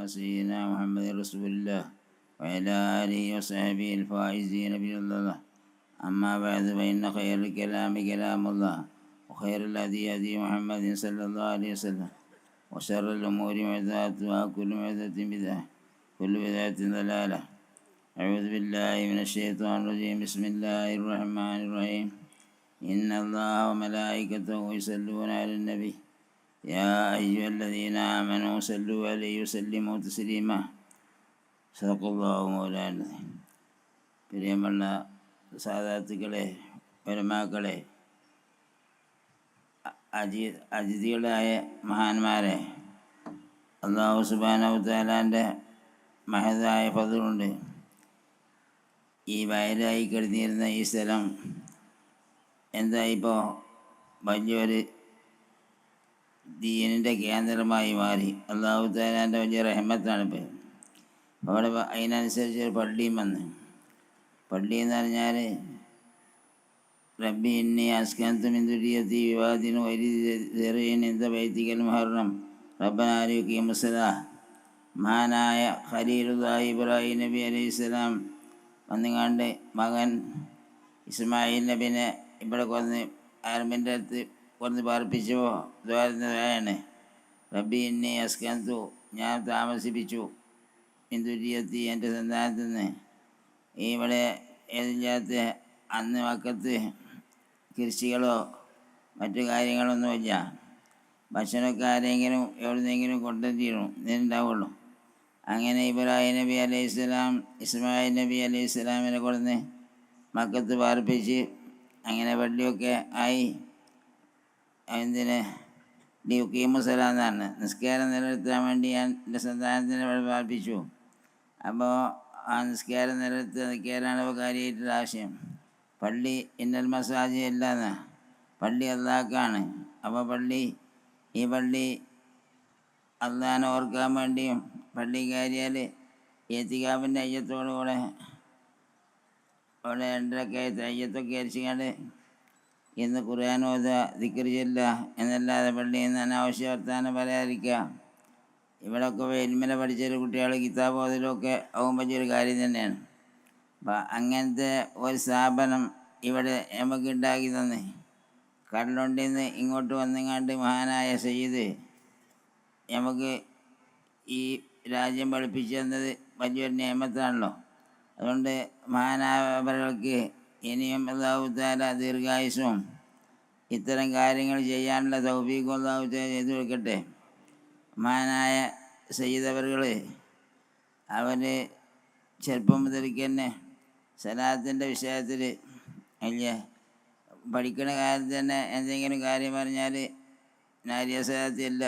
سيدنا محمد رسول الله وعلى آله وصحبه الفائزين بالله. أما بعد فإن خير الكلام كلام الله وخير الهدي هدي محمد صلى الله عليه وسلم وشر الأمور محدثاتها وكل محدثة بدعة كل بدعة ضلالة. أعوذ بالله من الشيطان الرجيم. بسم الله الرحمن الرحيم. إن الله وملائكته يصلون على النبي يا أيها الذين آمنوا صلوا عليه وسلموا تسليما. صدق الله مولانا. പ്രിയമുള്ള സാദാത്തുക്കളെ, പരമാക്കളെ, അജിതികളായ മഹാന്മാരെ, അല്ലാഹു സുബ്ഹാനഹു തആലാൻ്റെ മഹതായ ഫദ്ലുണ്ട്. ഈ വയലായി കിടന്നിരുന്ന ഈ സ്ഥലം എന്തായിപ്പോൾ വലിയൊരു ദീനിൻ്റെ കേന്ദ്രമായി മാറി. അല്ലാഹു തആലാൻ്റെ വലിയ റഹ്മത്താണിപ്പോൾ. അവിടെ അതിനനുസരിച്ച് ഒരു പള്ളിയും വന്ന്. പള്ളി എന്ന് പറഞ്ഞാൽ റബ്ബി ഇന്നി അസ്കൻതു മിൻ ദുരിയത്തി ബിവാദിൻ ഗൈരി ദർഇൻ ഇൻദ ബൈതിക്കൽ മുഹറം റബ്ബനാ ലിയുഖീമുസ്സലാഹ്. മഹാനായ ഖലീലുല്ലാഹി ഇബ്രാഹിം നബി അലൈഹിസ്സലാം വന്നുകൊണ്ട് മകൻ ഇസ്മായിൽ നബിനെ ഇവിടെ ആരംഭിൻ്റെ അടുത്ത് കൊന്ന് പാർപ്പിച്ചപ്പോൾ ദ്വാരയാണ് റബ്ബി ഇന്നി അസ്കൻതു, ഞാൻ താമസിപ്പിച്ചു, മിൻ ദുരിയത്തി, എൻ്റെ സന്താനത്തിൽ നിന്ന്. ഇവിടെ ഏതില്ലാത്ത അന്ന് മക്കത്ത് കൃഷികളോ മറ്റു കാര്യങ്ങളൊന്നുമില്ല. ഭക്ഷണമൊക്കെ ആരെങ്കിലും എവിടുന്നെങ്കിലും കൊണ്ടുവന്നിരുന്നു ഇതിനുണ്ടാവുള്ളൂ. അങ്ങനെ ഇബ്രാഹിം നബി അലൈഹിസ്സലാം ഇസ്മായിൽ നബി അലൈഹിസ്സലാമിനെ കൊടുന്ന് മക്കത്ത് പാർപ്പിച്ച് അങ്ങനെ പള്ളിയൊക്കെ ആയി. എന്തിന് ലിയുഖീമുസ്സലാം എന്നാണ്, നിസ്കാരം നിലനിർത്താൻ വേണ്ടി ഞാൻ എൻ്റെ സന്താനത്തിനെ പാർപ്പിച്ചു. അപ്പോൾ ആ നിസ്കാരം നിലനിർത്തിയാണ് ഇപ്പോൾ കാര്യമായിട്ടുള്ള ആശയം. പള്ളി ഇന്നൽ മസാജിദ് അല്ലാന്ന്, പള്ളി അള്ളാഹ്ക്കാണ്. അപ്പോൾ ഈ പള്ളി അള്ളാഹിനെ ഓർക്കാൻ വേണ്ടിയും പള്ളി കയറിയാൽ ഏത്തിക്കാപ്പിൻ്റെ അയ്യത്തോടുകൂടെ അവിടെ രണ്ടരക്കെ അയ്യത്തൊക്കെ അരിച്ചുകൊണ്ട് ഇന്ന് ഖുർആൻ ഓതുക, ദിക്ർ ചൊല്ലുക എന്നല്ലാതെ പള്ളിയിൽ നിന്ന് അനാവശ്യ വർത്താനം പറയാതിരിക്കുക. ഇവിടെയൊക്കെ ഇൽമിനെ പഠിച്ചൊരു കുട്ടികൾ കിതാബ് ഓതലൊക്കെ ആകും വലിയൊരു കാര്യം തന്നെയാണ്. അപ്പം അങ്ങനത്തെ ഒരു സ്ഥാപനം ഇവിടെ നമുക്ക് ഉണ്ടാക്കി തന്നെ. കടലുണ്ടിൽ നിന്ന് ഇങ്ങോട്ട് വന്നെങ്ങാണ്ട് മഹാനായ സയ്യിദ് നമുക്ക് ഈ രാജ്യം പഠിപ്പിച്ചു തന്നത് വലിയൊരു നിയമത്താണല്ലോ. അതുകൊണ്ട് മഹാനായവർക്ക് ഇനിയും അല്ലാഹു തആല ദീർഘായുസ്സും ഇത്തരം കാര്യങ്ങൾ ചെയ്യാനുള്ള തൗഫീഖും അല്ലാഹു തആല ചെയ്തു കൊടുക്കട്ടെ. മഹാനായ സയ്യിദ് അവറുകൾ അവർ ചെറുപ്പം മുതൽക്ക് തന്നെ സലാത്തിൻ്റെ വിഷയത്തിൽ വലിയ പഠിക്കുന്ന കാലത്ത് തന്നെ എന്തെങ്കിലും കാര്യം പറഞ്ഞാൽ നാരിയ സലാത്തില്ല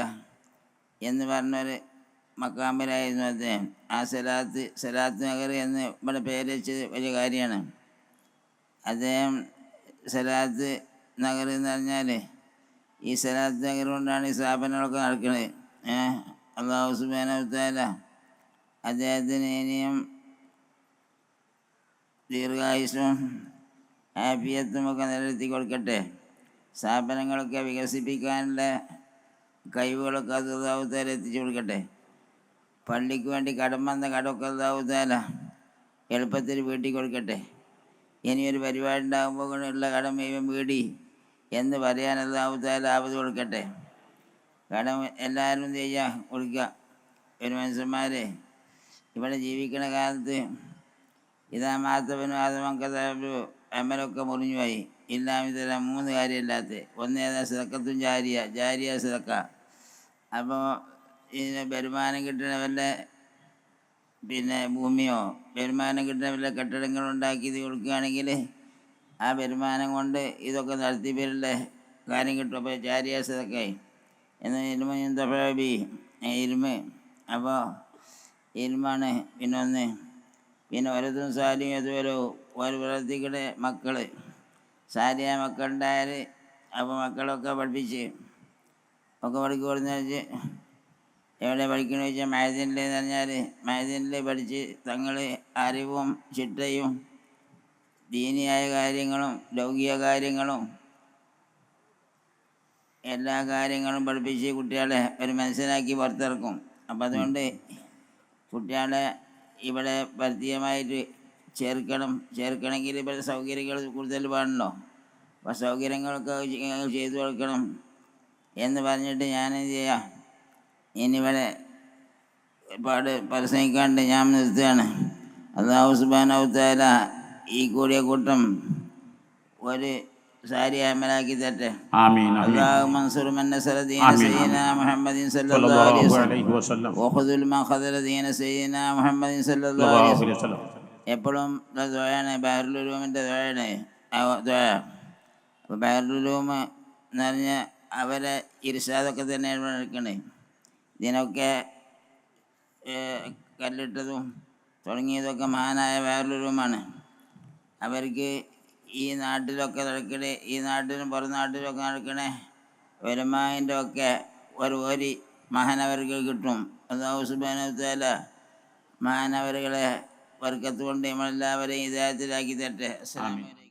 എന്ന് പറഞ്ഞൊരു മക്കാമിലായിരുന്നു അദ്ദേഹം. ആ സലാത്ത് നഗർ എന്ന് ഇവിടെ പേര് വെച്ചത് വലിയ കാര്യമാണ്. അദ്ദേഹം സലാത്ത് നഗർ എന്ന് പറഞ്ഞാൽ ഈ സലാത്ത് നഗർ കൊണ്ടാണ് ഈ സ്ഥാപനങ്ങളൊക്കെ നടക്കുന്നത്. അല്ലാഹു സുബ്ഹാനഹു തആല അദ്ദേഹത്തിന് ഇനിയും ദീർഘായുസ്സും ആഫിയത്തും ഒക്കെ നിലനിർത്തി കൊടുക്കട്ടെ. സ്ഥാപനങ്ങളൊക്കെ വികസിപ്പിക്കാനുള്ള കഴിവുകളൊക്കെ അത് അല്ലാഹു തആല എത്തിച്ചു കൊടുക്കട്ടെ. പള്ളിക്ക് വേണ്ടി കടം വന്ന കടമൊക്കെ അല്ലാഹു തആല എളുപ്പത്തിൽ വീട്ടി കൊടുക്കട്ടെ. ഇനിയൊരു പരിപാടി ഉണ്ടാകുമ്പോൾ ഉള്ള കടം ഇവൻ വീടി എന്ന് പറയാൻ അല്ലാഹു തആല ആവത് കൊടുക്കട്ടെ. കടം എല്ലാവരും കൊടുക്കുക. ഒരു മനുഷ്യന്മാരെ ഇവിടെ ജീവിക്കുന്ന കാലത്ത് ഇതാ മാത്തവനും ആദമക്കഥു അമലൊക്കെ മുറിഞ്ഞു പോയി. ഇല്ലാമിതര 3 കാര്യമില്ലാത്ത ഒന്ന് ഏതാ സിദക്കത്തും ജാരിയ സിദക്ക. അപ്പോൾ ഇതിന് വരുമാനം കിട്ടുന്ന വല്ല ഭൂമിയോ വരുമാനം കിട്ടുന്ന വല്ല കെട്ടിടങ്ങളുണ്ടാക്കി കൊടുക്കുകയാണെങ്കിൽ ആ വരുമാനം കൊണ്ട് ഇതൊക്കെ നടത്തിപ്പിലുള്ള കാര്യം കിട്ടും. അപ്പോൾ ജാരിയ സിദക്കായി എന്ന് ഇൽമി ഇൽമ്. അപ്പോൾ ഇൽമാണ്. പിന്നെ ഓരോരുത്തരും സാലിയും അതുപോലെ ഒരു പ്രവർത്തികളുടെ മക്കൾ സാലിയ മക്കളുണ്ടായാൽ അപ്പോൾ മക്കളൊക്കെ പഠിപ്പിച്ച് ഒക്കെ പഠിക്കുമെന്ന് വെച്ച് എവിടെ പഠിക്കണമെന്ന് വെച്ചാൽ മഹദിനിൽ എന്ന് പറഞ്ഞാൽ മഹദിനിൽ പഠിച്ച് തങ്ങൾ അറിവും ചിട്ടയും ദീനിയായ കാര്യങ്ങളും ലൗകിക കാര്യങ്ങളും എല്ലാ കാര്യങ്ങളും പഠിപ്പിച്ച് കുട്ടികളെ ഒരു മനസ്സിലാക്കി പുറത്തിറക്കും. അപ്പം അതുകൊണ്ട് കുട്ടികളെ ഇവിടെ പ്രത്യേകമായിട്ട് ചേർക്കണമെങ്കിൽ ഇവിടെ സൗകര്യങ്ങൾ കൂടുതൽ വേണമല്ലോ. അപ്പോൾ സൗകര്യങ്ങളൊക്കെ ചെയ്തു കൊടുക്കണം എന്ന് പറഞ്ഞിട്ട് ഞാനെന്ത് ചെയ്യാം, ഇനിവിടെ ഒരുപാട് പരിശ്രമിക്കാണ്ട് ഞാൻ നിർത്തുകയാണ്. അല്ലാഹു സുബ്ഹാനഹു തആല ഈ കൂടിയ കൂട്ടം ഒരു സാരി അമലാക്കി തരട്ടെ. അല്ലാഹു മൻസുർ മൻ നസറ ദീന സയ്യിദനാ മുഹമ്മദിൻ സല്ലല്ലാഹു അലൈഹി വസല്ലം വഖുദുൽ മൻ ഖദറ ദീന സയ്യിദനാ മുഹമ്മദിൻ സല്ലല്ലാഹു അലൈഹി വസല്ലം. എപ്പോഴും ദുആയാണ്, ബഹറുൽ ഉലൂമിൻ്റെ ദുആയാണ് ദുആ. അപ്പോൾ ബഹറുൽ ഉലൂം എന്ന് പറഞ്ഞാൽ അവരെ ഇർശാദൊക്കെ തന്നെയാണ് നടക്കണേ. ഇതിനൊക്കെ കല്ലിട്ടതും തുടങ്ങിയതൊക്കെ മഹാനായ ബഹറുൽ ഉലൂമാണ്. അവർക്ക് ഈ നാട്ടിലൊക്കെ നടക്കണേ, ഈ നാട്ടിലും പുറം നാട്ടിലൊക്കെ നടക്കണേ ഉലമാഇൻ്റെ ഒക്കെ ഒരു മഹാനവർക്ക് കിട്ടും. അല്ലാഹു സുബ്ഹാനഹു തആല മഹാനവരുകളെ ബർക്കത്ത് കൊണ്ട് നമ്മളെല്ലാവരെയും ഹിദായത്തിലാക്കി തരട്ടെ. അസ്സലാമു അലൈക്കും.